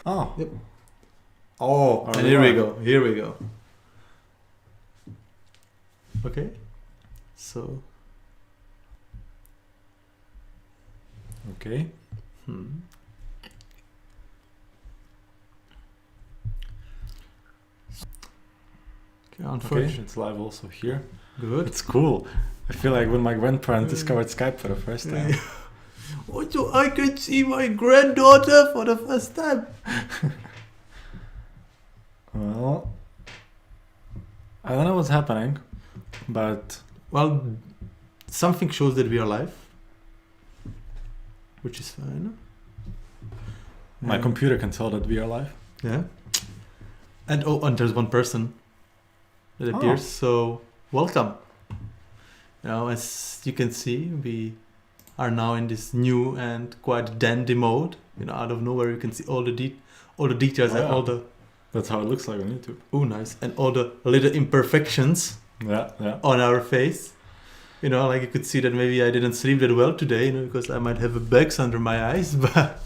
Oh. Yep. Oh, and here we go. Here we go. Okay. So. Okay. Okay, it's live also here. Good. It's cool. I feel like when my grandparents discovered Skype for the first time. So I can see my granddaughter for the first time. Well, I don't know what's happening, but... Well, something shows that we are live, which is fine. My computer can tell that we are live. Yeah. And there's one person that appears, so welcome. As you can see, we are now in this new and quite dandy mode. Out of nowhere you can see all the details and all the... That's how it looks like on YouTube. Oh, nice. And all the little imperfections on our face. Like you could see that maybe I didn't sleep that well today, because I might have bags under my eyes, but...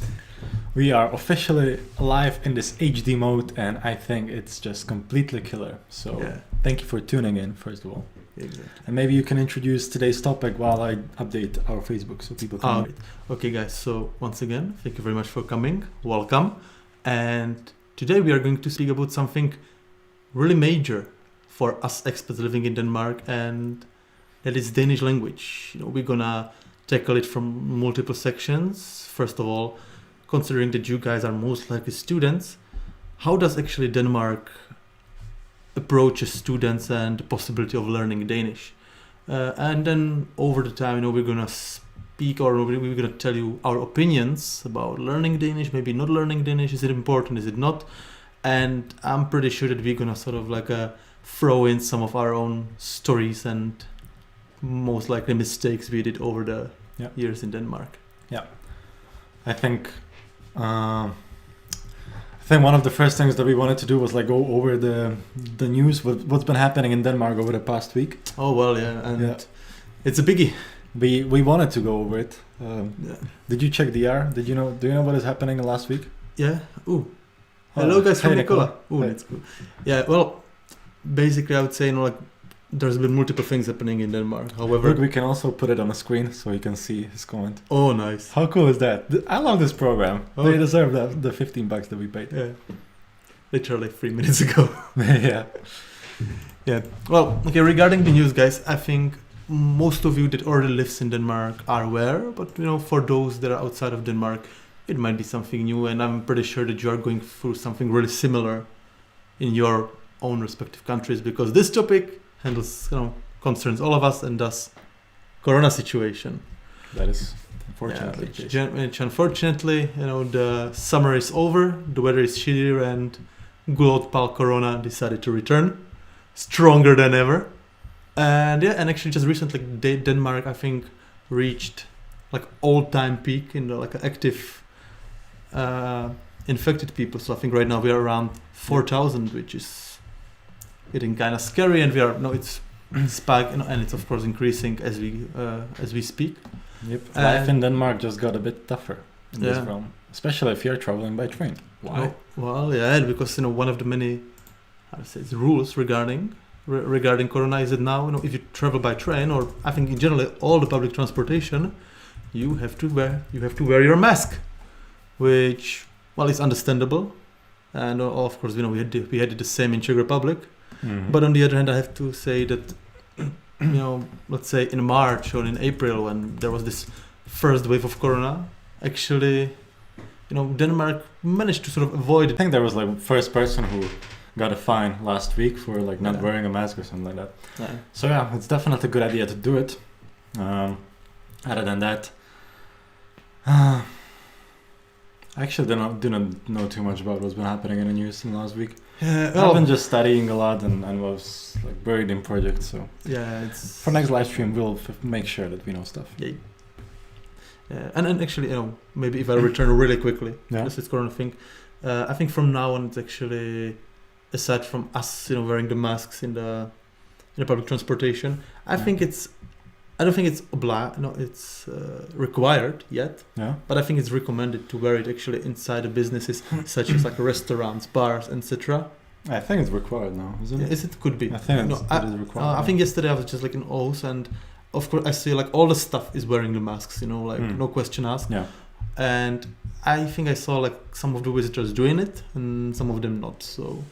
We are officially live in this HD mode, and I think it's just completely killer. So thank you for tuning in, first of all. Exactly. And maybe you can introduce today's topic while I update our Facebook so people can... Okay, guys. So once again, thank you very much for coming. Welcome. And today we are going to speak about something really major for us expats living in Denmark, and that is Danish language. We're gonna tackle it from multiple sections. First of all, considering that you guys are most likely students, how does actually Denmark approach students and the possibility of learning Danish? And then over the time, we're gonna speak, or we're gonna tell you our opinions about learning Danish, maybe not learning Danish. Is it important? Is it not? And I'm pretty sure that we're gonna sort of throw in some of our own stories and most likely mistakes we did over the years in Denmark. Yeah, I think one of the first things that we wanted to do was go over the news, what's been happening in Denmark over the past week. Oh well, it's a biggie. We wanted to go over it. Did you check the R? Do you know what is happening last week? Yeah. Ooh. Hello guys from Nicola. Ooh, that's cool. Yeah. Well, basically, I would say there's been multiple things happening in Denmark. However, look, we can also put it on a screen so you can see his comment. Oh, nice. How cool is that? I love this program. They deserve the $15 that we paid. Yeah. Literally 3 minutes ago. Yeah. Yeah. Well, okay, regarding the news, guys, I think most of you that already lives in Denmark are aware, but for those that are outside of Denmark, it might be something new, and I'm pretty sure that you are going through something really similar in your own respective countries, because this topic handles, concerns all of us, and thus Corona situation. That is unfortunately. Which unfortunately, the summer is over, the weather is shittier, and good old pal Corona decided to return, stronger than ever. And actually just recently, Denmark, I think, reached all-time peak in the active infected people. So I think right now we are around 4,000, which is getting kind of scary, and it's spike, and it's of course increasing as we speak. Yep. Life in Denmark just got a bit tougher in this realm, especially if you're traveling by train. Why? Well, because one of the many, rules regarding Corona is that now if you travel by train, or I think in general all the public transportation, you have to wear your mask, which is understandable, and of course we had the same in Czech Republic. Mm-hmm. But on the other hand, I have to say that, let's say in March or in April, when there was this first wave of Corona, actually, Denmark managed to sort of avoid it. I think there was first person who got a fine last week for not wearing a mask or something like that. Yeah. So it's definitely a good idea to do it. Other than that, I actually didn't know too much about what's been happening in the news in the last week. I've been just studying a lot and was buried in projects. So it's for next live stream we'll make sure that we know stuff. Yeah. And actually, maybe if I return really quickly, this Corona thing, I think from now on it's actually, aside from us, wearing the masks in the public transportation, I think it's I don't think it's required yet. Yeah. But I think it's recommended to wear it actually inside the businesses such as like restaurants, bars, etc. I think it's required now, isn't it? It could be. I think it is required. I think yesterday I was just like in O's, and of course I see like all the staff is wearing the masks, no question asked. Yeah. And I think I saw like some of the visitors doing it and some of them not. So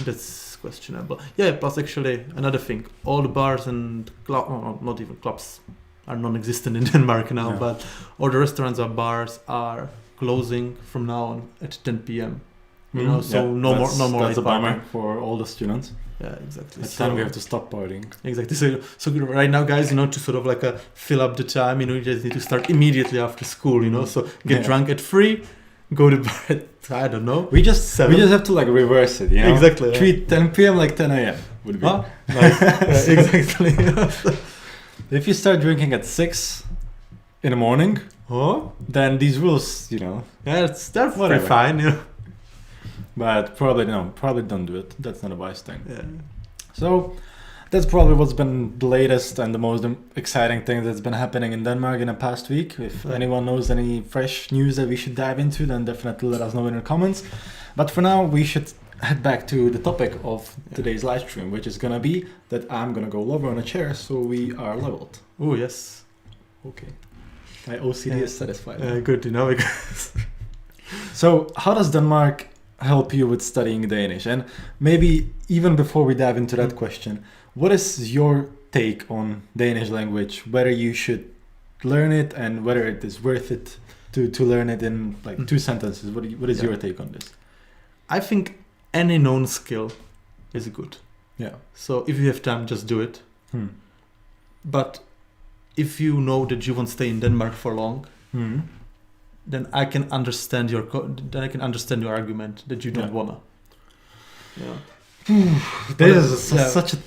that's questionable. Yeah. Plus, actually, another thing: all the bars and not even clubs are non-existent in Denmark now. Yeah. But all the restaurants or bars are closing from now on at 10 p.m. No more That's a late bummer partying. for all the students. Yeah, exactly. It's time we have to stop partying. Exactly. So right now, guys, to sort of like fill up the time, you just need to start immediately after school, So get drunk at 3, go to bed at, I don't know. We just 7. have to like reverse it, Exactly. Treat 10 p.m. like 10 a.m. would be. Huh? Nice. Yeah, exactly. If you start drinking at 6 in the morning, then these rules, Yeah, that's Whatever. pretty fine, But probably don't do it. That's not a wise thing. Yeah. So that's probably what's been the latest and the most exciting thing that's been happening in Denmark in the past week. If anyone knows any fresh news that we should dive into, then definitely let us know in the comments. But for now, we should head back to the topic of today's live stream, which is going to be that I'm going to go lower on a chair so we are leveled. Oh, yes. Okay. My OCD is satisfied. Good, because... So how does Denmark help you with studying Danish? And maybe even before we dive into that question, what is your take on Danish language, whether you should learn it and whether it is worth it to learn it in like 2 sentences? What is your take on this? I think any known skill is good. Yeah. So if you have time, just do it. But if you know that you won't stay in Denmark for long, then I can understand your argument that you don't wanna. Yeah. This is such a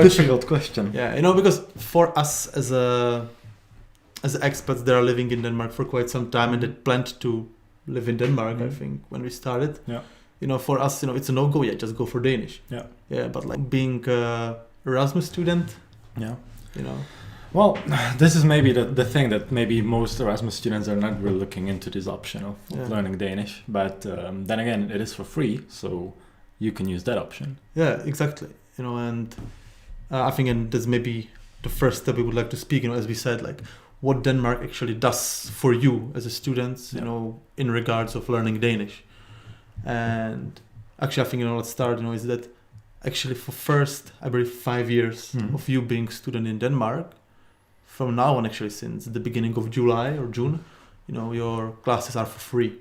difficult question. Yeah, because for us as expats that are living in Denmark for quite some time and that planned to live in Denmark, I think when we started. Yeah. For us, it's a no-go. Yeah, just go for Danish. Yeah. Yeah, but like being a Erasmus student. Yeah. Well, this is maybe the thing that maybe most Erasmus students are not really looking into this option of learning Danish. But then again, it is for free, so you can use that option. Yeah, exactly. And I think and that's maybe the first step we would like to speak, as we said, like what Denmark actually does for you as a student, in regards of learning Danish. And actually, I think, let's start, is that actually for first, I believe 5 years of you being student in Denmark, from now on, actually, since the beginning of July or June, your classes are for free.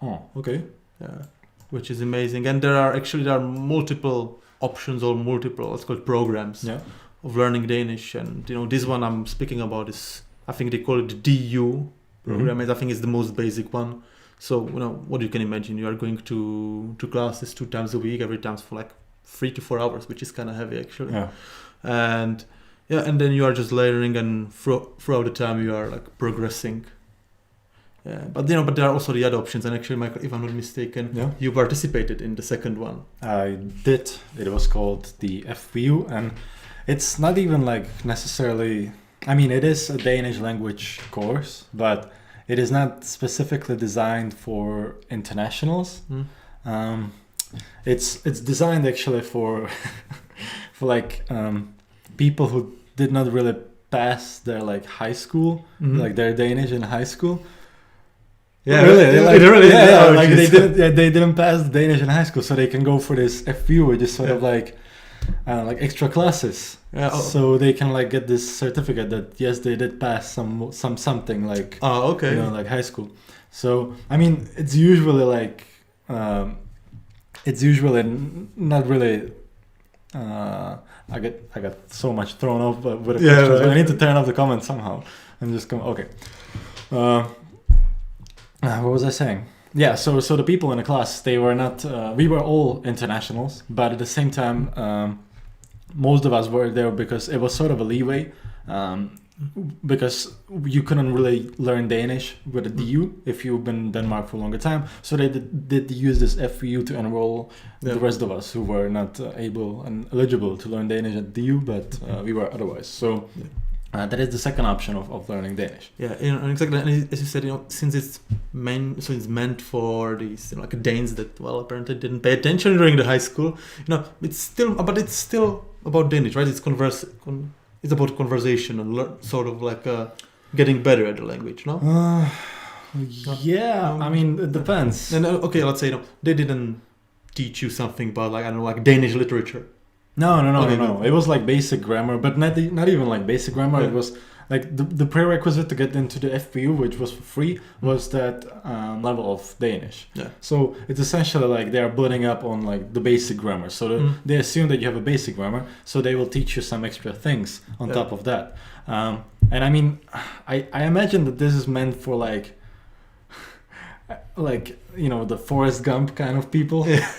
Oh, okay. Yeah, which is amazing. And there are multiple options or multiple, let's call it programs of learning Danish. And, this one I'm speaking about is, I think they call it the DU program. I think it's the most basic one. So, what you can imagine, you are going to classes 2 times a week, every time for like 3 to 4 hours, which is kind of heavy actually. Yeah. And then you are just layering, and throughout the time you are like progressing. Yeah, but but there are also the other options. And actually, Michael, if I'm not mistaken, you participated in the second one. I did. It was called the FVU, and it's not even like necessarily. I mean, it is a Danish language course, but it is not specifically designed for internationals. It's designed actually for like people who did not really pass their like high school, like their Danish in high school. Yeah, really. They didn't pass the Danish in high school, so they can go for this FU, which is sort of like extra classes. Yeah. So they can like get this certificate that yes, they did pass something like like high school. So I mean, it's usually like not really. I got so much thrown off with the questions. But I need to turn off the comments somehow and just come. Okay. What was I saying? Yeah. So the people in the class, they were not. We were all internationals, but at the same time, most of us were there because it was sort of a leeway. Because you couldn't really learn Danish with a DU if you've been in Denmark for a longer time. So they did use this FVU to enroll the rest of us who were not able and eligible to learn Danish at DU, but we were otherwise. So that is the second option of learning Danish. Yeah, exactly. And as you said, since it's meant for these like Danes that apparently didn't pay attention during the high school. It's still about Danish, right? It's about conversation and sort of like getting better at the language, no? Yeah, I mean it depends. And okay, let's say they didn't teach you something about like Danish literature. No. It was like basic grammar, but not even like basic grammar. Yeah. It was like the prerequisite to get into the FPU, which was for free, was that level of Danish. Yeah. So it's essentially like they are building up on like the basic grammar. So they assume that you have a basic grammar, so they will teach you some extra things on top of that. And I mean, I imagine that this is meant for like the Forrest Gump kind of people. Yeah.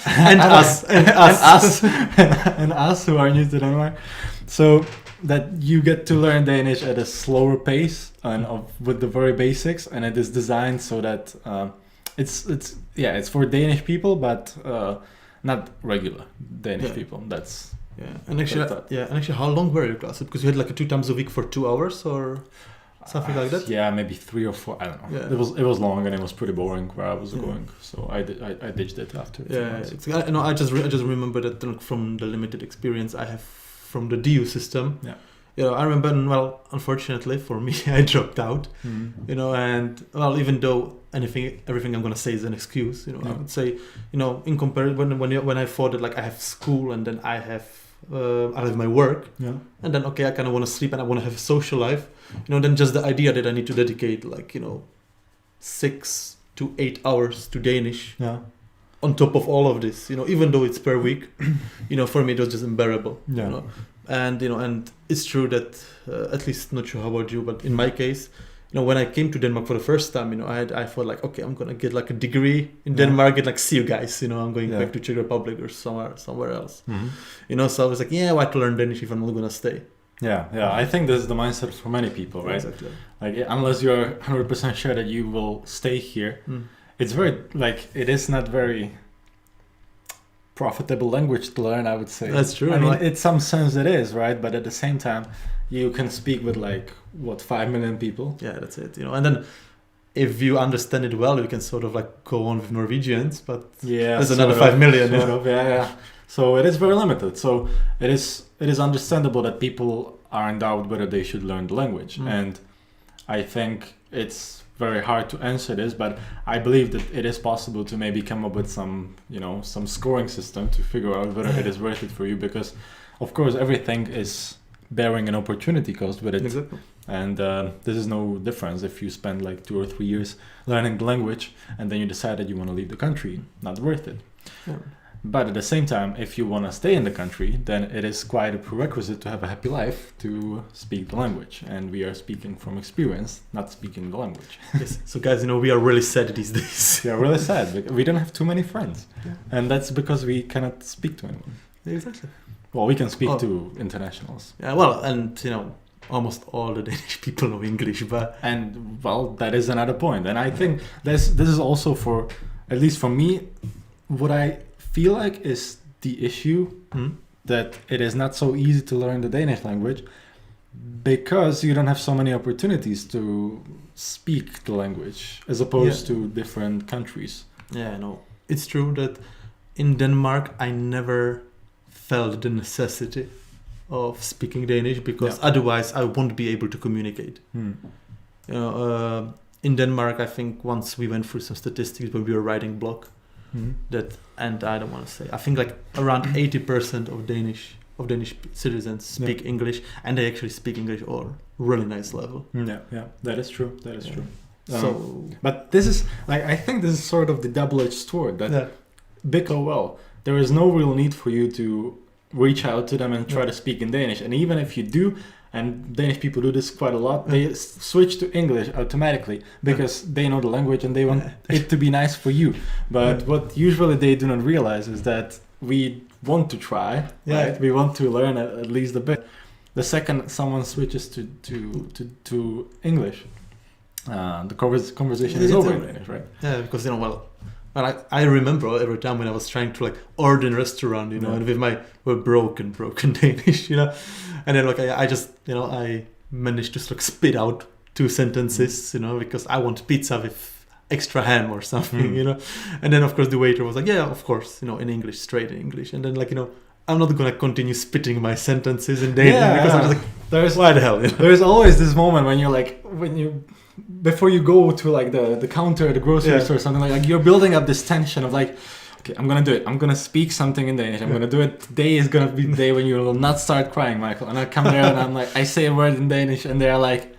and us who are new to Denmark, so that you get to learn Danish at a slower pace and with the very basics, and it is designed so that it's for Danish people, but not regular Danish people. That's and actually, how long were your classes? Because you had like 2 times a week for 2 hours or something like that. Yeah, maybe 3 or 4. I don't know. Yeah. It was long and it was pretty boring where I was going, so I ditched it after. I just remember that from the limited experience I have from the DU system. Yeah. I remember. Well, unfortunately for me, I dropped out. And even though everything I'm gonna say is an excuse, I would say, in comparison when I thought that like I have school and then I have my work, and then I kind of want to sleep and I want to have a social life, then just the idea that I need to dedicate 6 to 8 hours to Danish on top of all of this, even though it's per week, for me it was just unbearable. And it's true that at least, not sure how about you, but in my case, when I came to Denmark for the first time, I thought like, okay, I'm gonna get like a degree in Denmark and like see you guys, I'm going back to Czech Republic or somewhere else. So I was like, why to learn Danish if I'm not gonna stay? I think this is the mindset for many people, right? Exactly. Like unless you're 100% sure that you will stay here, it's very it is not very profitable language to learn, I would say. That's true. I mean, in some sense it is, right? But at the same time, you can speak with 5 million people. Yeah, that's it. And then if you understand it well, you can sort of go on with Norwegians, but there's another 5 million. So it is very limited. So it is understandable that people are in doubt whether they should learn the language. And I think it's very hard to answer this, but I believe that it is possible to maybe come up with some scoring system to figure out whether it is worth it for you, because of course everything is bearing an opportunity cost with it. Exactly. And this is no difference if you spend 2 or 3 years learning the language and then you decide that you want to leave the country. Not worth it. Yeah. But at the same time, if you want to stay in the country, then it is quite a prerequisite to have a happy life to speak the language. And we are speaking from experience, not speaking the language. Yes. So guys, we are really sad these days. We are really sad. We don't have too many friends. And that's because we cannot speak to anyone. Exactly. Well, we can speak to internationals. Yeah, well, and almost all the Danish people know English, but that is another point. And I think this is also, for at least for me, what I feel like is the issue, that it is not so easy to learn the Danish language because you don't have so many opportunities to speak the language as opposed to different countries. Yeah, no, it's true that in Denmark I never felt the necessity of speaking Danish because otherwise I won't be able to communicate. In Denmark, I think once we went through some statistics when we were writing blog, and I don't want to say, I think around 80% of Danish citizens speak English, and they actually speak English at a really nice level. That is true. But this is I think this is sort of the double-edged sword that big or well, there is no real need for you to reach out to them and try to speak in Danish. And even if you do, and Danish people do this quite a lot, they switch to English automatically because they know the language and they want it to be nice for you. But what usually they do not realize is that we want to try, right? We want to learn at least a bit. The second someone switches to English, the conversation is over in Danish, right? Yeah, because I remember every time when I was trying to order in a restaurant, and with my broken Danish, and then I just I manage to sort of spit out 2 sentences, because I want pizza with extra ham or something, And then of course the waiter was like, yeah, of course, in English, straight in English. And then I'm not gonna continue spitting my sentences in Danish because I'm just like, why the hell? There's always this moment when you're before you go to like the counter at the grocery store or something like you're building up this tension of like, okay, I'm gonna do it. I'm gonna speak something in Danish. I'm gonna do it. Today is gonna be the day when you will not start crying, Michael. And I come there and I'm like, I say a word in Danish, and they're like,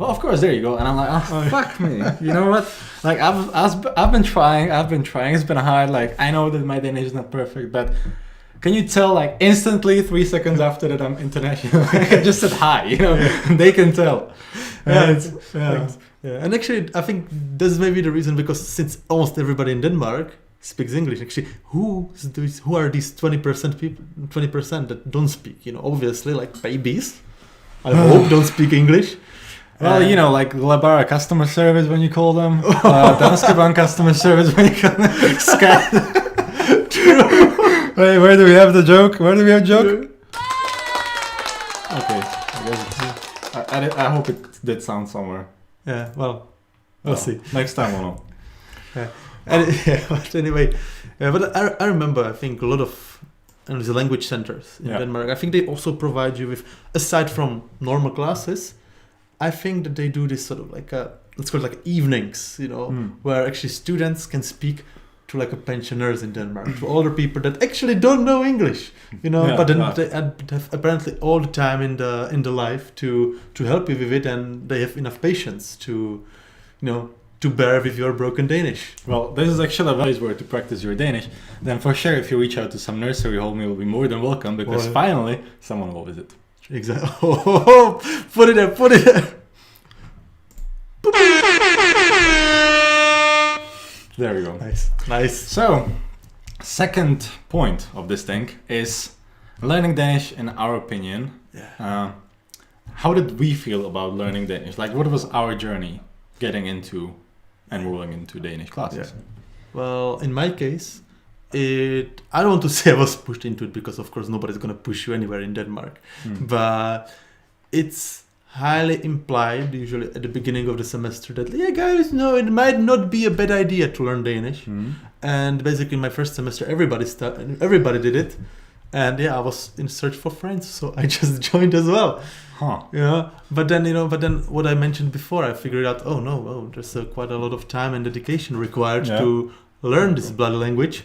"Oh, of course, there you go." And I'm like, "Oh, fuck me." You know what? Like I've been trying. It's been hard. Like I know that my Danish is not perfect, but can you tell like instantly 3 seconds after that I'm international? I just said hi. They can tell. And actually, I think this is maybe the reason, because since almost everybody in Denmark speaks English, actually, who are these 20% people, 20% that don't speak? Obviously, like babies, I hope don't speak English. Well, like Labara customer service when you call them, Danske Bank customer service when you call them. True. Wait, where do we have the joke? Where do we have joke? Okay, I guess I hope it did sound somewhere. Yeah, well, we'll see. Next time we'll know. But anyway, but I remember, I think a lot of the language centers in Denmark, I think they also provide you with, aside from normal classes, I think that they do this sort of like let's call it like evenings, where actually students can speak to like a pensioners in Denmark, to older people that actually don't know English, but then they have apparently all the time in the life to help you with it, and they have enough patience to bear with your broken Danish. Well, this is actually a place where to practice your Danish. Then for sure, if you reach out to some nursery home, you will be more than welcome, because finally someone will visit. Exactly. Oh, put it there. There we go. Nice. So, second point of this thing is learning Danish, in our opinion. Yeah. How did we feel about learning Danish? Like, what was our journey getting into enrolling into Danish classes? Yeah. Well, in my case, I don't want to say I was pushed into it, because of course nobody's going to push you anywhere in Denmark. But it's highly implied, usually at the beginning of the semester, that, yeah, guys, no, it might not be a bad idea to learn Danish. And basically, in my first semester, everybody did it. And I was in search for friends, so I just joined as well. But then what I mentioned before, I figured out, there's quite a lot of time and dedication required to learn this bloody language.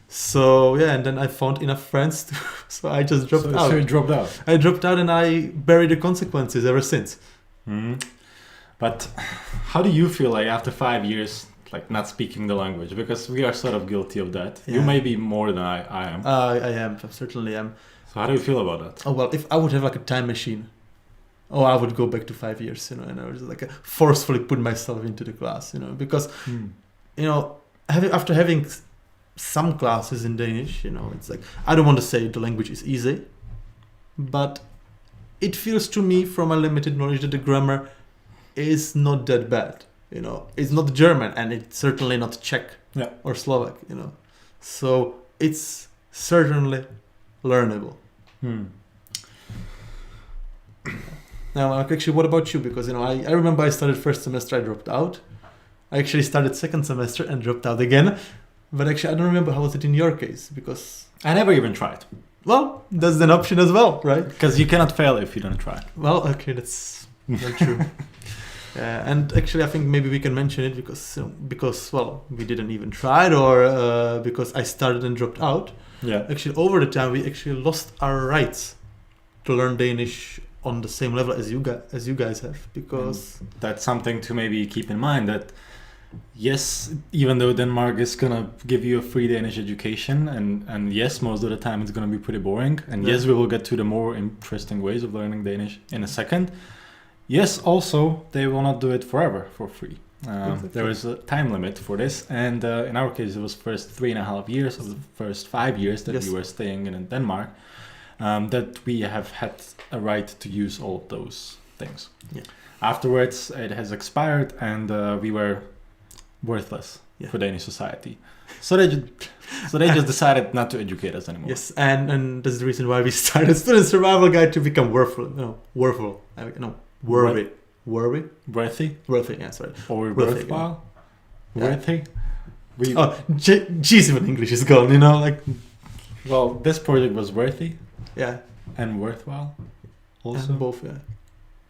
So and then I found enough friends so I just dropped out. So you dropped out? I dropped out, and I buried the consequences ever since. But how do you feel like after 5 years, like not speaking the language? Because we are sort of guilty of that. You may be more than I am. I am, I certainly am. So how do you feel about that? Oh, well, if I would have like a time machine, I would go back to 5 years, and I would just like forcefully put myself into the class, because, after having some classes in Danish, it's like, I don't want to say the language is easy, but it feels to me from my limited knowledge that the grammar is not that bad. It's not German, and it's certainly not Czech or Slovak, so it's certainly learnable. Now, actually, what about you? Because, I remember I started first semester, I dropped out. I actually started second semester and dropped out again. But actually, I don't remember how was it in your case, because I never even tried. Well, that's an option as well, right? Because you cannot fail if you don't try. Well, okay, that's very true. And actually, I think maybe we can mention it because we didn't even try it, or because I started and dropped out. Yeah. Actually, over the time, we actually lost our rights to learn Danish on the same level as you guys have, because that's something to maybe keep in mind, that yes, even though Denmark is gonna give you a free Danish education, and yes, most of the time it's gonna be pretty boring, and yes, we will get to the more interesting ways of learning Danish in a second. Yes, also they will not do it forever for free. Exactly. There is a time limit for this, and in our case it was first 3.5 years of the first 5 years that we were staying in Denmark, that we have had a right to use all of those things. Afterwards it has expired, and we were worthless for Danish society, so they just decided not to educate us anymore. Yes, and that's the reason why we started Student Survival Guide, to become worthful. Worthy. Worthy? Worthy, yeah, sorry. Or Worthy, worthwhile? Yeah. Worthy? Geez, even English is gone, you know, like... Well, this project was worthy Yeah. and worthwhile also. And both, yeah.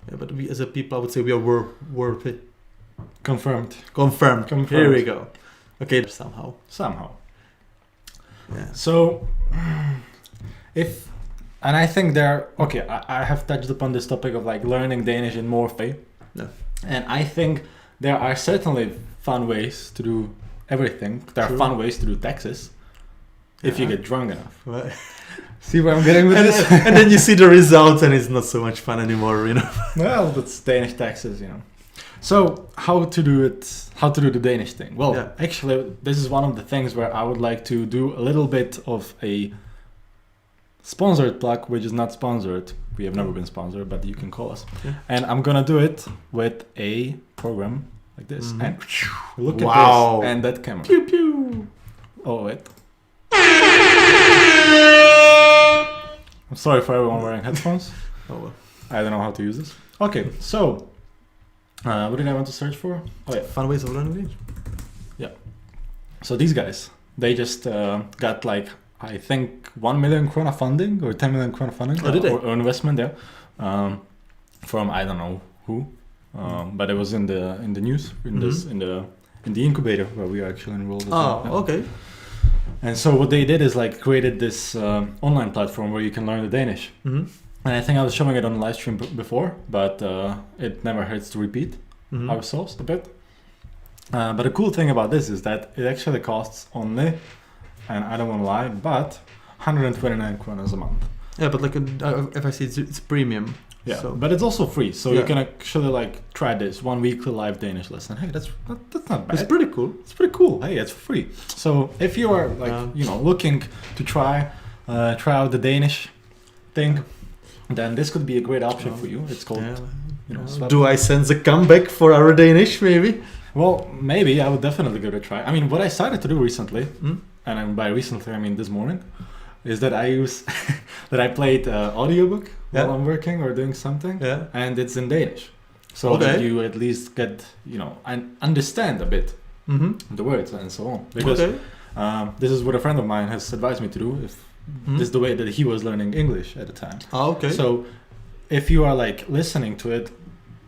Yeah, but we as a people, I would say we are worthy. Confirmed. Confirmed. Here we go. Okay, somehow. Yeah. So, and I think I have touched upon this topic of like learning Danish in more way. Yeah. And I think there are certainly fun ways to do everything. There are True. fun ways to do taxes if you Yeah. get drunk enough. Right. See where I'm getting with this? And then you see the results and it's not so much fun anymore, you know. Well, that's Danish taxes, you know. So how to do the Danish thing? Well, Yeah. actually, this is one of the things where I would like to do a little bit of a sponsored plug, which is not sponsored. We have never been sponsored, but you can call us. Yeah. And I'm gonna do it with a program like this. Mhm. And look Wow. at this and that camera. Pew pew. Oh, wait. I'm sorry for everyone wearing headphones. Oh well. I don't know how to use this. Okay, so what did I want to search for? Oh yeah. Fun ways of learning English. So these guys, they just got like I think 1 million krona funding or 10 million krona funding Oh, did they? or investment there from I don't know who, but it was in the news in the incubator where we are actually enrolled. As well. Oh, okay. And so what they did is like created this online platform where you can learn the Danish. Mm-hmm. And I think I was showing it on live stream before, but it never hurts to repeat Mm-hmm. ourselves a bit. But the cool thing about this is that it actually costs only, and I don't want to lie, but 129 kronas a month. Yeah, but like if I see it's premium. Yeah, So. but it's also free, so Yeah. you can actually like try this 1 weekly live Danish lesson. Hey, that's not bad. It's pretty cool. It's pretty cool. Hey, it's free. So if you are like looking to try out the Danish thing, then this could be a great option for you. It's called Swap. Do I sense a comeback for our Danish, maybe? Well, maybe I would definitely give it a try. I mean, what I started to do recently, and by recently I mean this morning, is that I use that I played audiobook while I'm working or doing something, and it's in Danish, so that you at least get and understand a bit the words and so on. Because this is what a friend of mine has advised me to do. If this is the way that he was learning English at the time. Oh, okay. So if you are like listening to it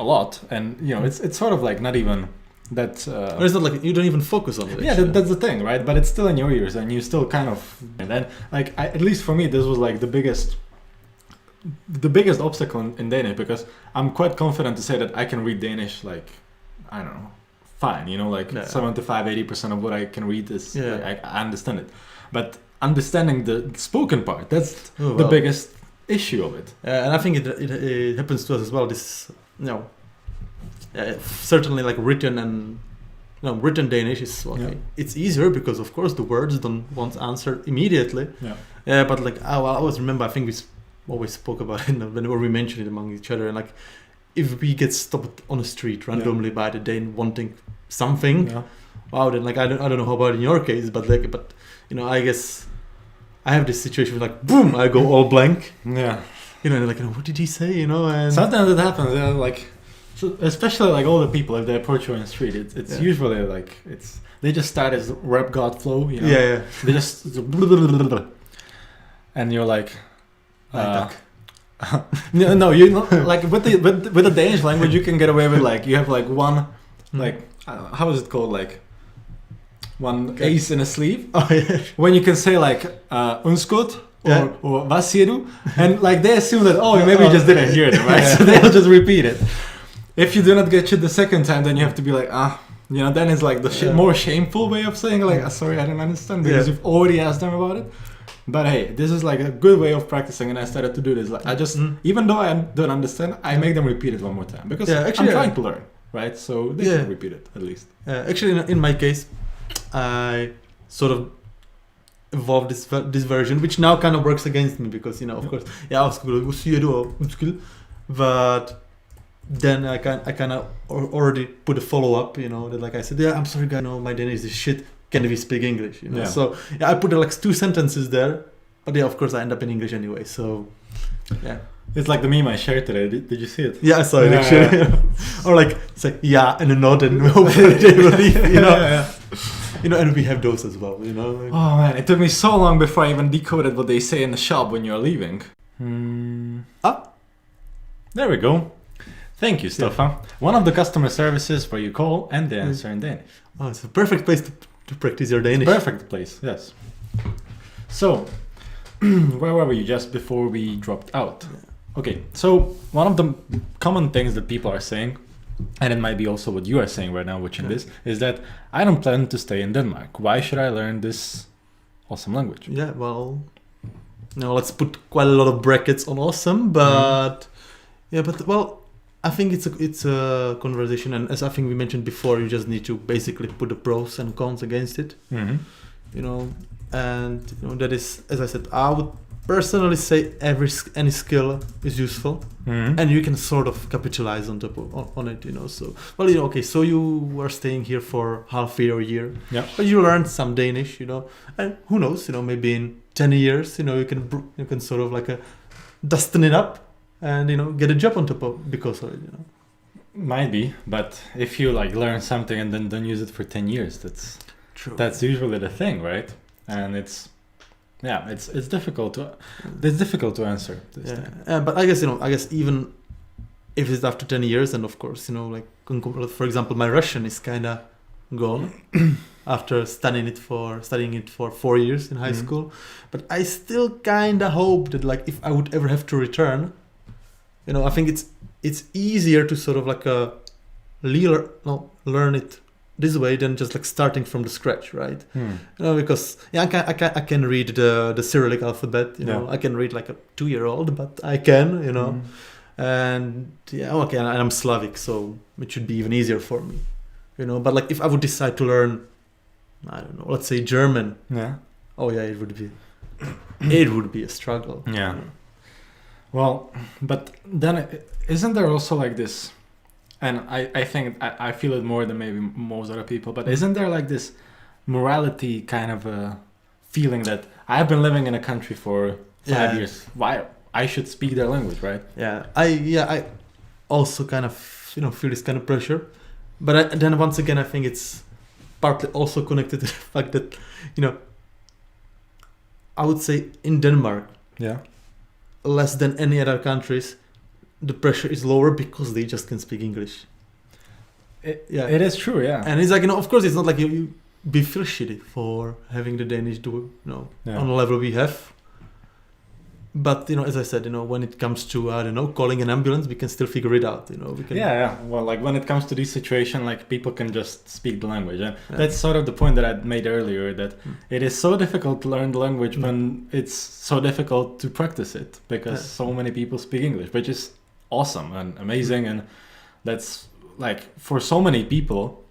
a lot, and it's sort of like not even that. Or it's not like you don't even focus on it. Yeah, that's the thing, right? But it's still in your ears, and you still kind of. And then, like, at least for me, this was like the biggest obstacle in Danish, because I'm quite confident to say that I can read Danish, like, I don't know, fine. 75-80% of what I can read is like, I understand it, but understanding the spoken part, that's the biggest issue of it. And I think it happens to us as well. This certainly like written and written Danish is it's easier because of course the words don't want answered immediately. But like I always remember, I think we always spoke about it whenever we mentioned it among each other, and like if we get stopped on the street randomly by the Dane wanting something, then like I don't know how about in your case, but I guess I have this situation where like boom, I go all blank. Like what did he say? And sometimes it happens. Like, so especially like older people, if they approach you on the street, it's usually like they just start as rap god flow. They just and you're like, no, you know, like with the Danish language, you can get away with like you have like one like how is it called, like one ace in a sleeve. When you can say like unskut or vad siger du, and like they assume that maybe you just didn't hear it, right? So they'll just repeat it. If you do not get it the second time, then you have to be like then it's like the more shameful way of saying like sorry, I don't understand, because you've already asked them about it. But hey, this is like a good way of practicing, and I started to do this. Like I just, even though I don't understand, I make them repeat it one more time, because I'm trying to learn, right? So they can repeat it at least. Actually, in my case, I sort of evolved this version, which now kind of works against me, because of course, but then I kind of already put a follow up, that like I said, I'm sorry guys, my Danish is shit. Can we speak English? So I put like 2 sentences there, but of course I end up in English anyway. So Yeah. It's like the meme I shared today. Did you see it? Yeah, I saw it actually. Or like it's like and a nod and hopefully they will leave. And we have those as well. Like. Oh man, it took me so long before I even decoded what they say in the shop when you're leaving. There we go. Thank you, Stefan. Yeah. One of the customer services where you call and they answer in Danish. Oh, it's a perfect place to practice your Danish. Perfect place, yes. So, where were we just before we dropped out? Yeah. Okay, so one of the common things that people are saying, and it might be also what you are saying right now watching this, is that I don't plan to stay in Denmark. Why should I learn this awesome language? Yeah, well, let's put quite a lot of brackets on awesome, but I think it's a conversation, and as I think we mentioned before, you just need to basically put the pros and cons against it. And that is, as I said, I would personally say any skill is useful, and you can sort of capitalize on it. So so you were staying here for half a year, but you learned some Danish, and who knows, maybe in 10 years, you can sort of like dusting it up and get a job on top of because of it. Might be, but if you like learn something and then don't use it for 10 years, that's true. That's usually the thing, right? And it's difficult to answer this thing. But I guess even if it's after 10 years, and of course, for example, my Russian is kind of gone after studying it for 4 years in high school, but I still kind of hope that like if I would ever have to return, I think it's easier to sort of like learn it this way than just like starting from the scratch, right? Because I can read the Cyrillic alphabet, I can read like a 2-year-old, but I can, and and I'm Slavic, so it should be even easier for me, but like if I would decide to learn, I don't know, let's say German, it would be a struggle. Well, but then isn't there also like this, and I think I feel it more than maybe most other people, but isn't there like this morality kind of a feeling that I've been living in a country for 5 years, why I should speak their language, right? I also kind of feel this kind of pressure, but then once again I think it's partly also connected to the fact that I would say in Denmark, less than any other countries, the pressure is lower because they just can speak English. It is true, and it's like of course it's not like you feel shitty for having the Danish on the level we have. But as I said, when it comes to calling an ambulance, we can still figure it out. We can. Well, like when it comes to this situation, like people can just speak the language. That's sort of the point that I made earlier. That it is so difficult to learn the language when it's so difficult to practice it because so many people speak English, which is awesome and amazing, and that's like for so many people,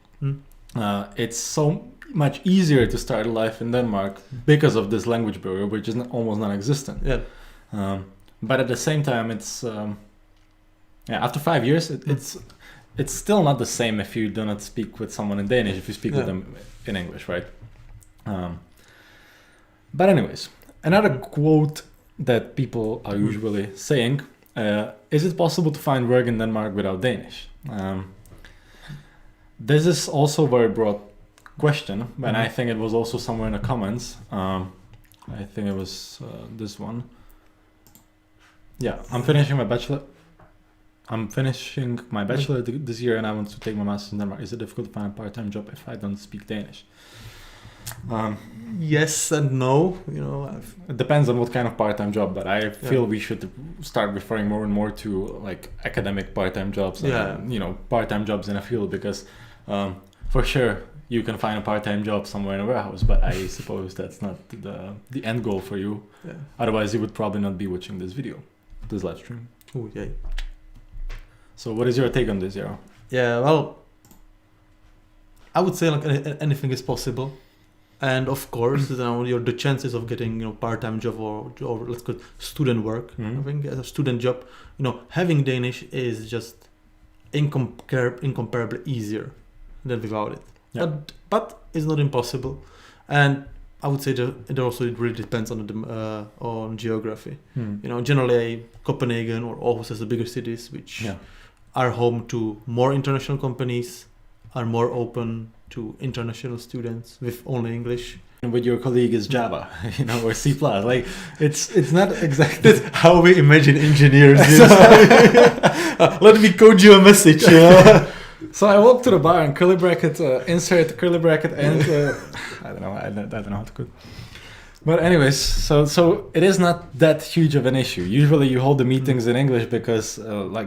it's so much easier to start a life in Denmark because of this language barrier, which is almost non-existent. But at the same time, it's after 5 years, it's still not the same if you do not speak with someone in Danish if you speak with them in English, right? But anyways, another quote that people are usually saying, is it possible to find work in Denmark without Danish? This is also a very broad question, and I think it was also somewhere in the comments. I think it was this one. I'm finishing my bachelor this year, and I want to take my master's in Denmark. Is it difficult to find a part-time job if I don't speak Danish? Yes and no. It depends on what kind of part-time job, but I feel we should start referring more and more to like academic part-time jobs, and, part-time jobs in a field, because for sure you can find a part-time job somewhere in a warehouse, but I suppose that's not the end goal for you. Otherwise you would probably not be watching this video, this live stream. So what is your take on this, Yaro? Well, I would say like anything is possible, and of course the chances of getting part-time job or let's call it student work, I think as a student job, having Danish is just incomparably easier than without it. But it's not impossible, and I would say that it also really depends on geography. Generally Copenhagen or Aarhus as the bigger cities, which are home to more international companies, are more open to international students with only English. And with your colleague is Java, or C+. Like it's not exactly That's how we imagine engineers. Let me code you a message. So I walk to the bar and curly bracket, insert curly bracket, and I don't know how to code. But anyways, so it is not that huge of an issue. Usually you hold the meetings in English because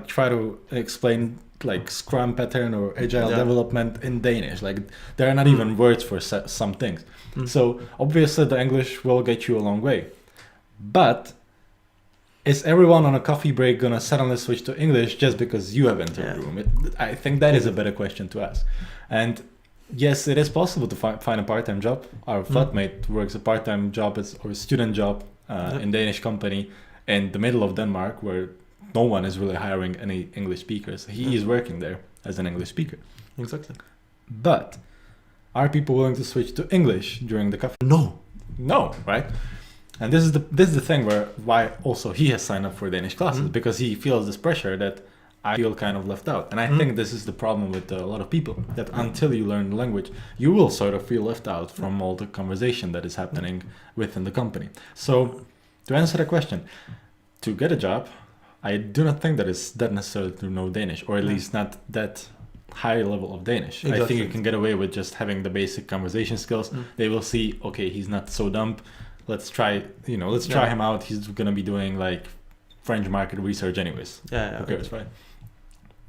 try to explain like Scrum pattern or agile development in Danish. Like there are not even words for some things. So obviously the English will get you a long way. But is everyone on a coffee break gonna suddenly switch to English just because you have entered the room? I think that is a better question to ask. And yes, it is possible to find a part-time job. Our flatmate works a part-time job or a student job in Danish company in the middle of Denmark, where no one is really hiring any English speakers. He is working there as an English speaker. Exactly. But are people willing to switch to English during the coffee? No, right? And this is the thing why also he has signed up for Danish classes, because he feels this pressure that I feel kind of left out. And I think this is the problem with a lot of people, that until you learn the language, you will sort of feel left out from all the conversation that is happening within the company. So to answer the question, to get a job, I do not think that it's that necessary to know Danish, or at least not that high level of Danish. Exactly. I think you can get away with just having the basic conversation skills. They will see, okay, he's not so dumb. Let's try him out. He's going to be doing like French market research anyways. Okay, that's right.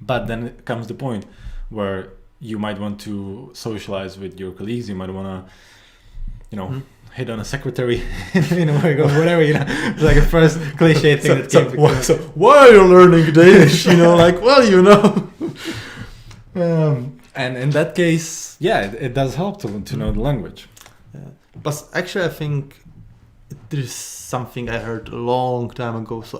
But then it comes the point where you might want to socialize with your colleagues. You might want to, hit on a secretary, whatever, like a first cliche thing So why are you learning Danish? And in that case, it does help to know the language. But actually, I think there's something I heard a long time ago. So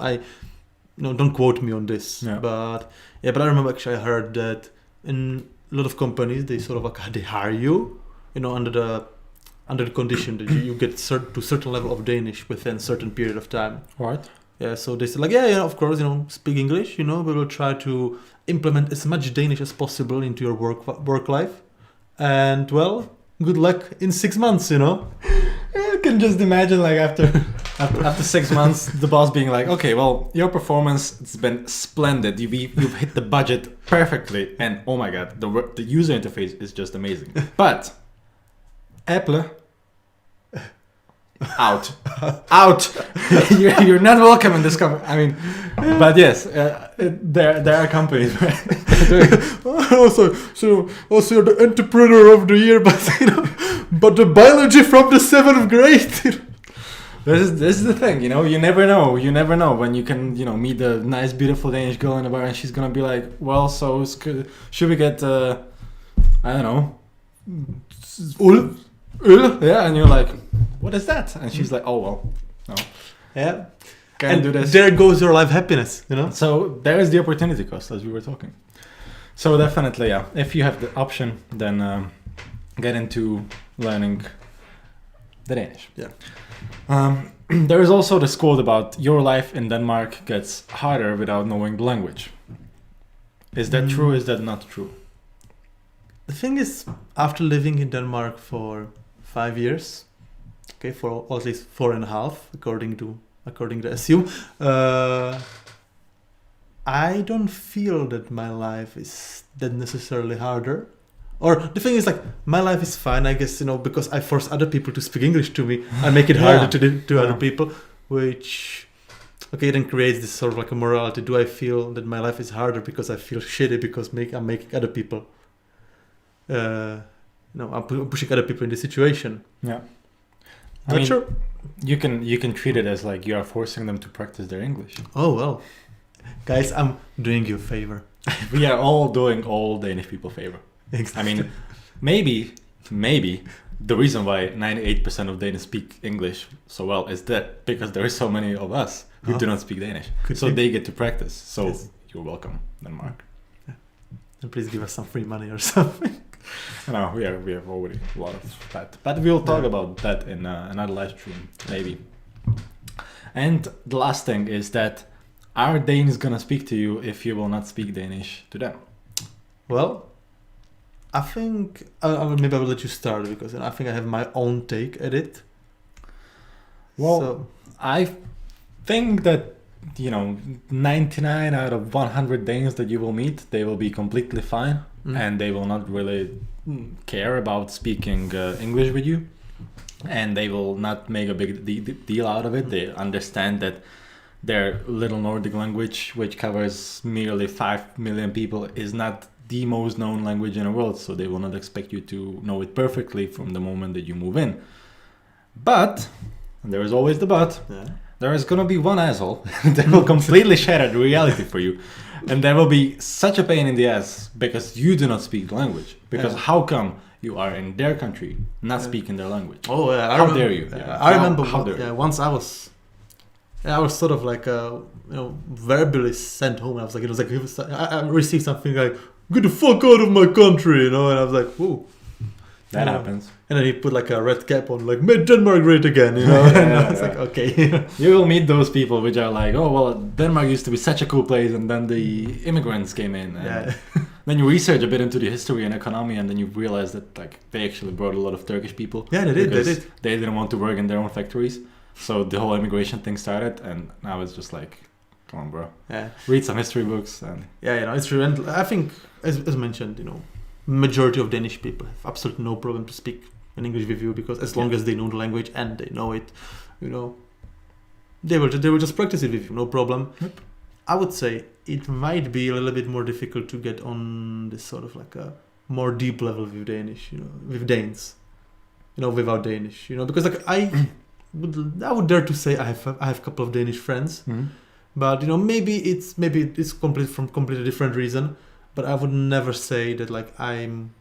don't quote me on this, but I remember actually I heard that in a lot of companies they sort of they hire you, under the condition that you get to a certain level of Danish within a certain period of time. Right. Yeah, so they said of course, speak English, we will try to implement as much Danish as possible into your work life. And well, good luck in 6 months, You can just imagine like after 6 months, the boss being like, okay, well, your performance has been splendid. You've hit the budget perfectly. And oh my God, the user interface is just amazing. But Apple, out. You're not welcome in this company. I mean, but yes, there are companies. Also you're the entrepreneur of the year, but the biology from the 7th grade. This is the thing, you never know. You never know when you can, meet a nice, beautiful Danish girl in the bar and she's gonna be like, well, so should we get, I don't know, yeah, and you're like, what is that? And she's like, oh well, no. Yeah. Can't do this. There goes your life happiness, So there is the opportunity cost, as we were talking. So definitely, if you have the option, then get into learning the Danish. Yeah. There is also this quote about your life in Denmark gets harder without knowing the language. Is that true? Is that not true? The thing is, after living in Denmark for 5 years, for at least 4.5, according to SU, I don't feel that my life is that necessarily harder. Or the thing is, my life is fine, I guess, because I force other people to speak English to me. I make it harder to other people, which, then creates this sort of a morality. Do I feel that my life is harder because I feel shitty because I'm making other people, I'm pushing other people in this situation? Yeah. I mean, sure. You can treat it as you are forcing them to practice their English. Oh, well. Guys, I'm doing you a favor. We are all doing all Danish people a favor. Exactly. I mean, maybe the reason why 98% of Danes speak English so well is that because there are so many of us who do not speak Danish. They get to practice. So You're welcome, Denmark. Yeah. And please give us some free money or something. No, we have already a lot of that, but we'll talk about that in another live stream maybe. And the last thing is that are Danes gonna speak to you if you will not speak Danish to them? Well, I think maybe I will let you start because I think I have my own take at it. Well, I think that 99 out of 100 Danes that you will meet, they will be completely fine, and they will not really care about speaking English with you, and they will not make a big deal out of it. They understand that their little Nordic language, which covers merely 5 million people, is not the most known language in the world, so they will not expect you to know it perfectly from the moment that you move in. But, and there is always the but, there is gonna be one asshole that will completely shatter the reality for you. And there will be such a pain in the ass because you do not speak the language. Because how come you are in their country not speaking their language? Oh, yeah. How dare you? I remember once I was sort of like verbally sent home. I was like, I received something like, "Get the fuck out of my country," and I was like, "Whoa." That happens. And then he put like a red cap on, like, "Make Denmark great again," and I was like, okay. You will meet those people which are like, "Oh, well, Denmark used to be such a cool place, and then the immigrants came in." And then you research a bit into the history and economy, and then you realize that like they actually brought a lot of Turkish people. Yeah, they did. They didn't want to work in their own factories. So the whole immigration thing started, and now it's just like, come on, bro. Yeah. Read some history books. And it's true. And I think, as mentioned, majority of Danish people have absolutely no problem to speak in English with you because as long as they know the language and they know it, they will just practice it with you, no problem. Yep. I would say it might be a little bit more difficult to get on this sort of like a more deep level with Danish, with Danes, without Danish, because like I would dare to say I have a couple of Danish friends, but maybe it's from completely different reason. But I would never say that like I'm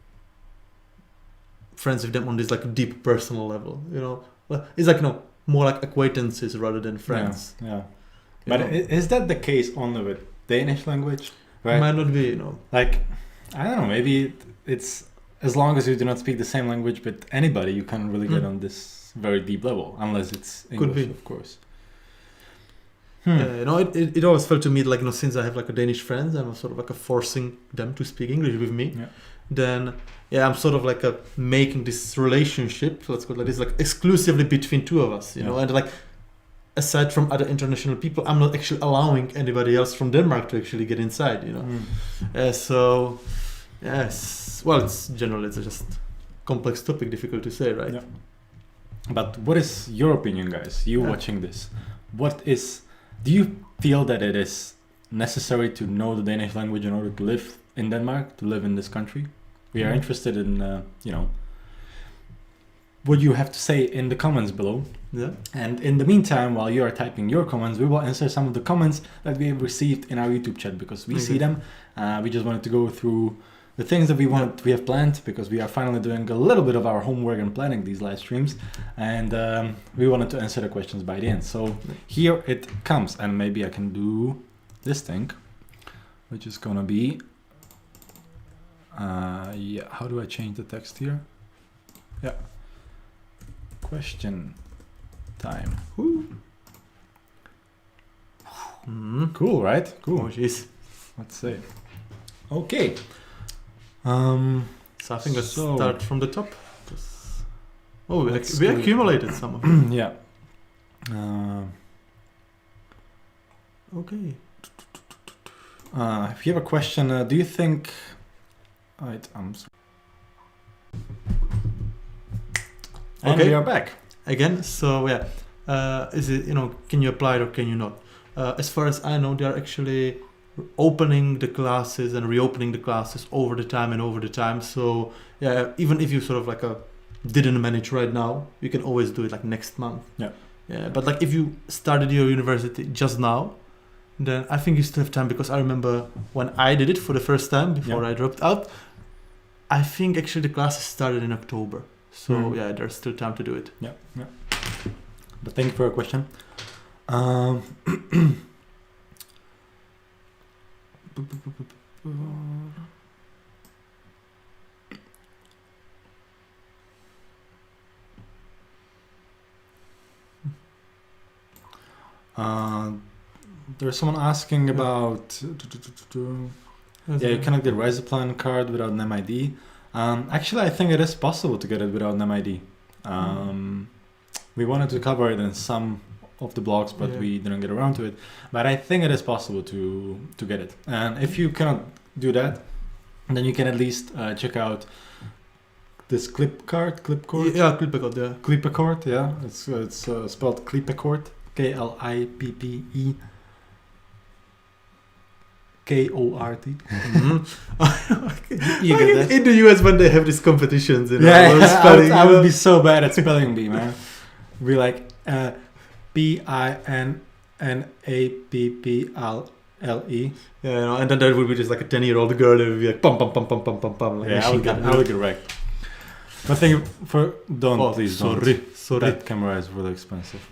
friends with them on this like deep personal level. It's like more like acquaintances rather than friends. Yeah. But is that the case only with Danish language? Right? Might not be. Like I don't know. Maybe it's as long as you do not speak the same language with anybody, you can't really get on this very deep level, unless it's English, could be, of course. It always felt to me like since I have like a Danish friends, I'm sort of like forcing them to speak English with me. Yeah. Then I'm sort of like making this relationship, let's call it like this, like exclusively between two of us, and like aside from other international people, I'm not actually allowing anybody else from Denmark to actually get inside, So yes, well, it's just complex topic, difficult to say, right? Yeah. But what is your opinion, guys? You watching this? Do you feel that it is necessary to know the Danish language in order to live in Denmark, to live in this country? We are interested in, what you have to say in the comments below. Yeah. And in the meantime, while you are typing your comments, we will answer some of the comments that we have received in our YouTube chat because we see them. We just wanted to go through the things that we have planned because we are finally doing a little bit of our homework and planning these live streams, and we wanted to answer the questions by the end. So here it comes, and maybe I can do this thing, which is gonna be how do I change the text here? Yeah, question time. Cool, right? Cool. Oh jeez. Let's see. Okay. So I think let's start from the top. We accumulated some of them. Yeah. Okay. If you have a question, do you think... Right, and we are back. Again, so is it, can you apply it or can you not? As far as I know, they are actually opening the classes and reopening the classes over the time. So even if you sort of like didn't manage right now, you can always do it like next month. Yeah. But like if you started your university just now, then I think you still have time, because I remember when I did it for the first time before I dropped out, I think actually the classes started in October. So there's still time to do it. Yeah. But thank you for your question. There's someone asking about. Yeah, you cannot get Reiseplan card without an MID. Actually, I think it is possible to get it without an MID. We wanted to cover it in some of the blogs, but we didn't get around to it. But I think it is possible to get it. And if you cannot do that, then you can at least check out this Clipcord. Yeah, Clipcord, yeah. Clipcord, yeah. It's spelled Clipcord. Klippekort. KORT. You get that? In the US, when they have these competitions, I would be so bad at spelling bee, man. Be like BINNAPPLE. Yeah, and then there would be just like a 10-year-old girl that would be like pum pum pum pum pum pum pum. Like I would get wrecked. But thank you for please don't. Sorry. That camera is really expensive.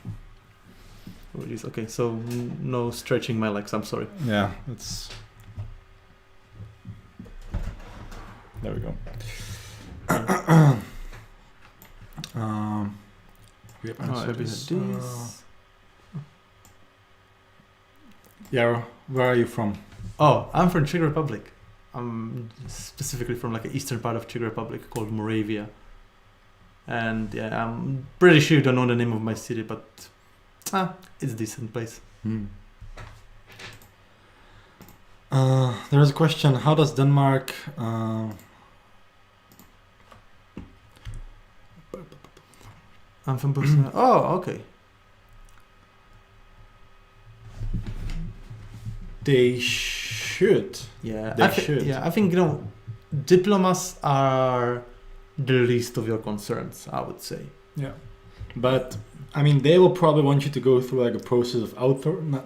Okay, so no stretching my legs. I'm sorry. Yeah, it's. There we go. We have answered this. Yeah, where are you from? Oh, I'm from Czech Republic. I'm specifically from like the eastern part of Czech Republic called Moravia. And yeah, I'm pretty sure you don't know the name of my city, but it's a decent place. There is a question: how does Denmark? I'm from Bosnia. Oh, okay. They should. Yeah, they should. Yeah, I think diplomas are the least of your concerns, I would say. Yeah, but I mean, they will probably want you to go through like a process of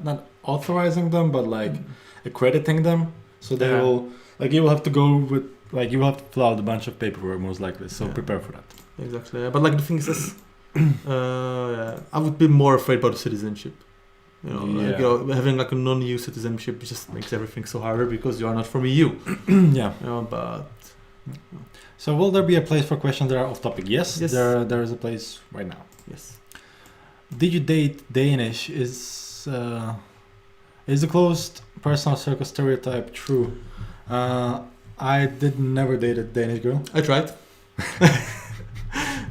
not authorizing them, but like accrediting them. So they will you will have to go with you will have to fill out a bunch of paperwork most likely. So prepare for that. Exactly. Yeah. But like the thing is, I would be more afraid about the citizenship. Having like a non-EU citizenship just makes everything so harder because you are not from EU. Yeah. But. So will there be a place for questions that are off topic? Yes. There is a place right now. Yes. Did you date Danish? Is the closed personal circle stereotype true? I never date a Danish girl. I tried.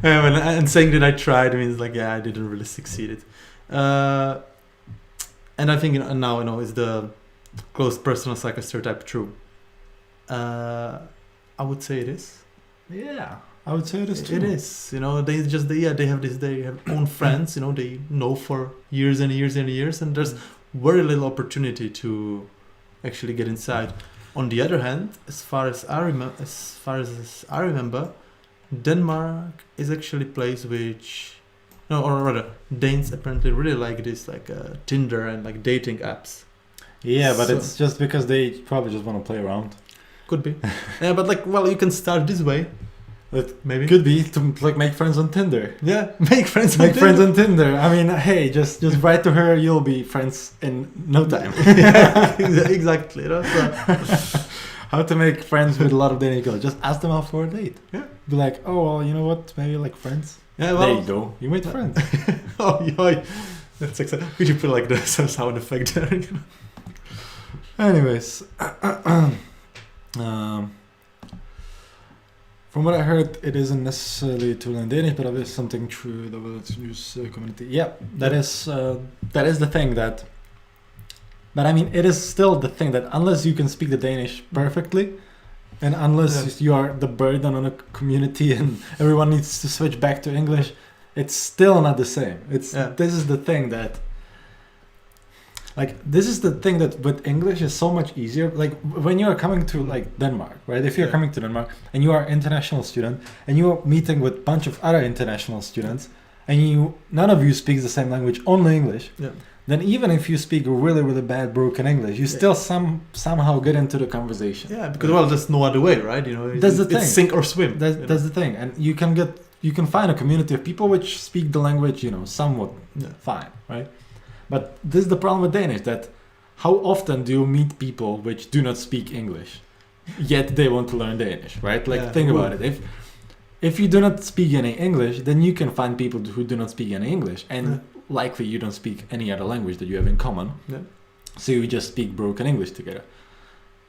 And saying that I tried means I didn't really succeed. And I think now is the closed personal cycle stereotype true? I would say it is. Yeah, I would say it is too. It is. They have own friends. They know for years and years and years, and there's very little opportunity to actually get inside. On the other hand, as far as I remember, Denmark is actually a place which, or rather, Danes apparently really like this, Tinder and dating apps. Yeah, but it's just because they probably just want to play around. Could be. Yeah, but you can start this way. Maybe could be to make friends on Tinder. Yeah, make friends on Tinder. I mean, hey, just write to her. You'll be friends in no time. Yeah, exactly. How to make friends with a lot of Danish girls? Just ask them out for a date. Yeah. Be like, oh well, you know what? Maybe like friends. Yeah, there you go. You made friends. Oh, yeah. That's exciting. Could you put the sound effect there? Anyways. From what I heard, it isn't necessarily to learn Danish, but obviously something true that will use community. Yeah, that is the thing that. But I mean, it is still the thing that unless you can speak the Danish perfectly, and unless you are the burden on a community and everyone needs to switch back to English, it's still not the same. This is the thing that. This is the thing that with English is so much easier. When you are coming to Denmark, right? If you're coming to Denmark and you are an international student and you are meeting with a bunch of other international students and none of you speaks the same language, only English, then even if you speak really, really bad broken English, you still somehow get into the conversation. Yeah, because there's no other way, right? That's the thing. It's sink or swim. That's the thing, and you can find a community of people which speak the language, somewhat fine, right? But this is the problem with Danish, that how often do you meet people which do not speak English, yet they want to learn Danish, right? Think about it. If you do not speak any English, then you can find people who do not speak any English. And likely you don't speak any other language that you have in common. Yeah. So you just speak broken English together.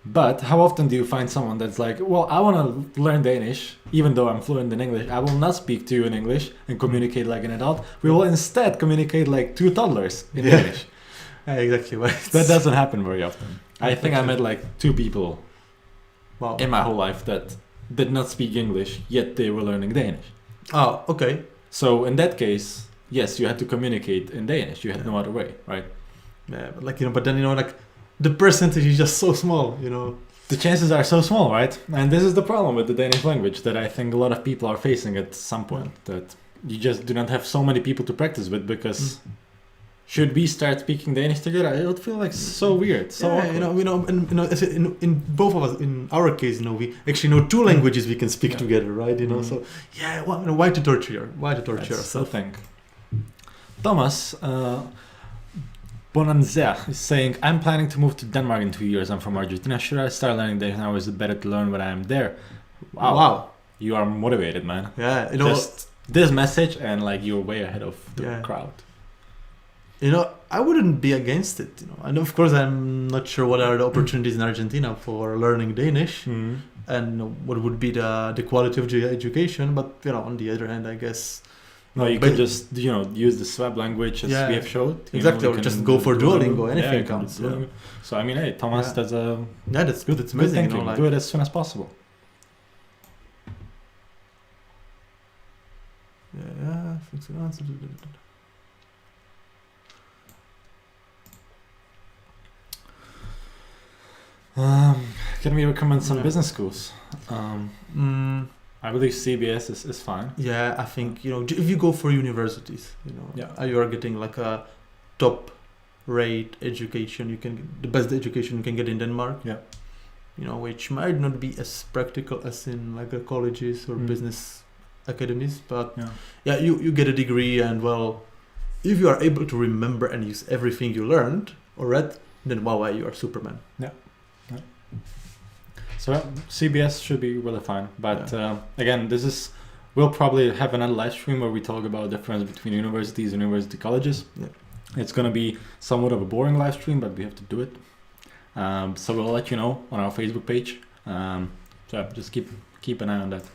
But how often do you find someone that's like, well, I want to learn Danish, even though I'm fluent in English. I will not speak to you in English and communicate like an adult. We will instead communicate like two toddlers in Danish. Yeah, exactly. Right. That doesn't happen very often. I think I met like 2 people in my whole life that did not speak English, yet they were learning Danish. Oh, okay. So in that case, yes, you had to communicate in Danish. You had no other way, right? Yeah, but like, but then, like the percentage is just so small, The chances are so small, right? And this is the problem with the Danish language that I think a lot of people are facing at some point, that you just do not have so many people to practice with, because should we start speaking Danish together? It would feel like so weird, so awkward. in both of us, in our case, we actually know 2 languages we can speak together, right? So why to torture? Why to torture ourselves? I think. Thomas Bonanza is saying, I'm planning to move to Denmark in 2 years. I'm from Argentina. Should I start learning Danish now, or is it better to learn when I'm there? Wow. You are motivated, man. Yeah, just this message, and like you're way ahead of the crowd. I wouldn't be against it. And of course, I'm not sure what are the opportunities in Argentina for learning Danish, and what would be the quality of education. But on the other hand, I guess. No, you can just use the Swab language as we have showed. Exactly, or just go for Duolingo. Anything counts. So I mean, hey, Thomas, that's that's good. It's amazing. Do it as soon as possible. Yeah. Can we recommend some business schools? I believe CBS is fine. Yeah, I think if you go for universities, you are getting like a top rate education. You can the best education you can get in Denmark. Yeah. Which might not be as practical as in like colleges or business academies, but you get a degree, and if you are able to remember and use everything you learned or read, then you are Superman. Yeah. So CBS should be really fine, but again, we'll probably have another live stream where we talk about the difference between universities and university colleges. Yeah. It's going to be somewhat of a boring live stream, but we have to do it. So we'll let you know on our Facebook page. So just keep an eye on that.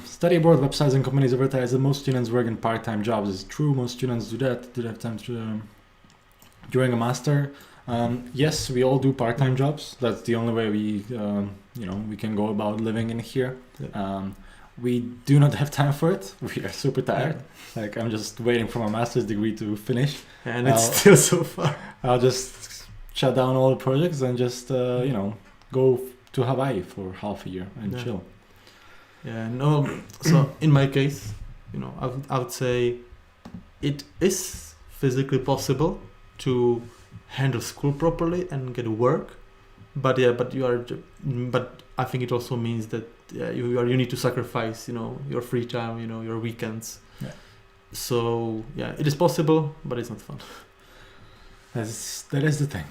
Study abroad websites and companies advertise that most students work in part-time jobs. Is it true? Most students do that. Do they have time to during a master? Yes, we all do part-time jobs. That's the only way we can go about living in here. Yeah. We do not have time for it. We are super tired. Yeah. Like I'm just waiting for my master's degree to finish, and it's still so far. I'll just shut down all the projects and just go to Hawaii for half a year and chill. Yeah. No. So in my case, I would say it is physically possible to handle school properly and get work, but I think it also means that you need to sacrifice your free time, your weekends. Yeah. So it is possible, but it's not fun. That is the thing.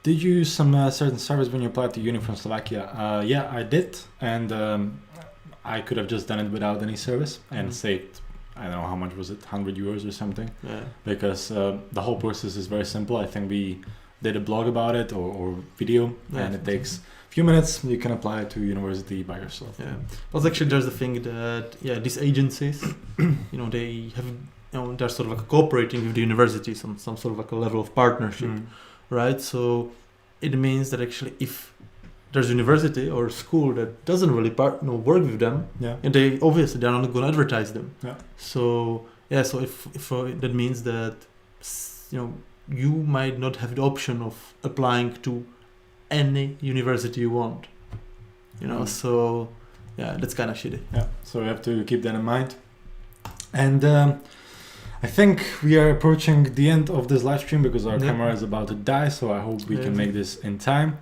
Did you use some certain service when you applied to uni from Slovakia? Yeah, I did, and I could have just done it without any service and saved, I don't know how much was it, 100 euros or something. Yeah. Because the whole process is very simple. I think we did a blog about it or video, and it takes a few minutes. You can apply it to university by yourself. Yeah. But actually there's the thing that these agencies, they have they're sort of like cooperating with the university, some sort of like a level of partnership, right? So it means that actually if there's a university or school that doesn't really work with them, and they're not going to advertise them. Yeah. So so if that means that you might not have the option of applying to any university you want. So that's kind of shitty. Yeah. So we have to keep that in mind. And I think we are approaching the end of this live stream because our camera is about to die. So I hope we can make this in time.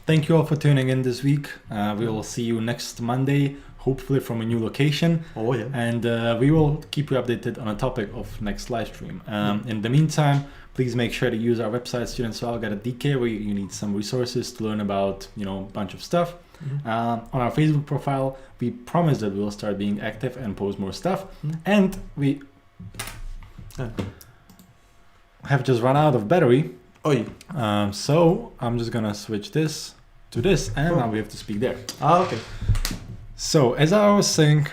Thank you all for tuning in this week. We will see you next Monday hopefully from a new location. Oh yeah. And we will keep you updated on a topic of next live stream. In the meantime, please make sure to use our website, studentsval.dk, where you need some resources to learn about, a bunch of stuff. On our Facebook profile, we promise that we will start being active and post more stuff. And we have just run out of battery. So I'm just gonna switch this to this, and now we have to speak there. Okay. So as I was saying,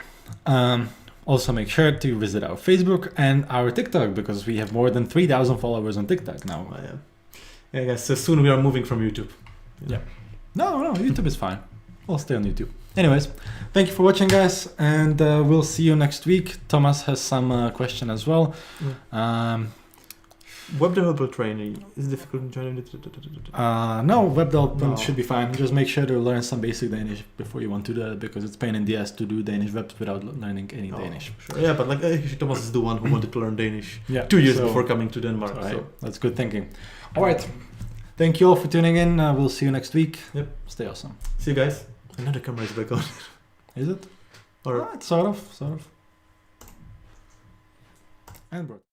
also make sure to visit our Facebook and our TikTok, because we have more than 3,000 followers on TikTok now. Yeah, guys. So soon we are moving from YouTube. Yeah. No, YouTube is fine. We'll stay on YouTube. Anyways, thank you for watching, guys, and we'll see you next week. Thomas has some question as well. Web developer training is difficult in China. No, web development should be fine. Just make sure to learn some basic Danish before you want to do that, because it's pain in the ass to do Danish web without learning any Danish. Sure. Yeah, but Thomas is the one who wanted to learn Danish 2 years before coming to Denmark. So that's good thinking. All right. Thank you all for tuning in. We'll see you next week. Yep. Stay awesome. See you guys. Another camera is back on. Is it? Or sort of. And broadcast.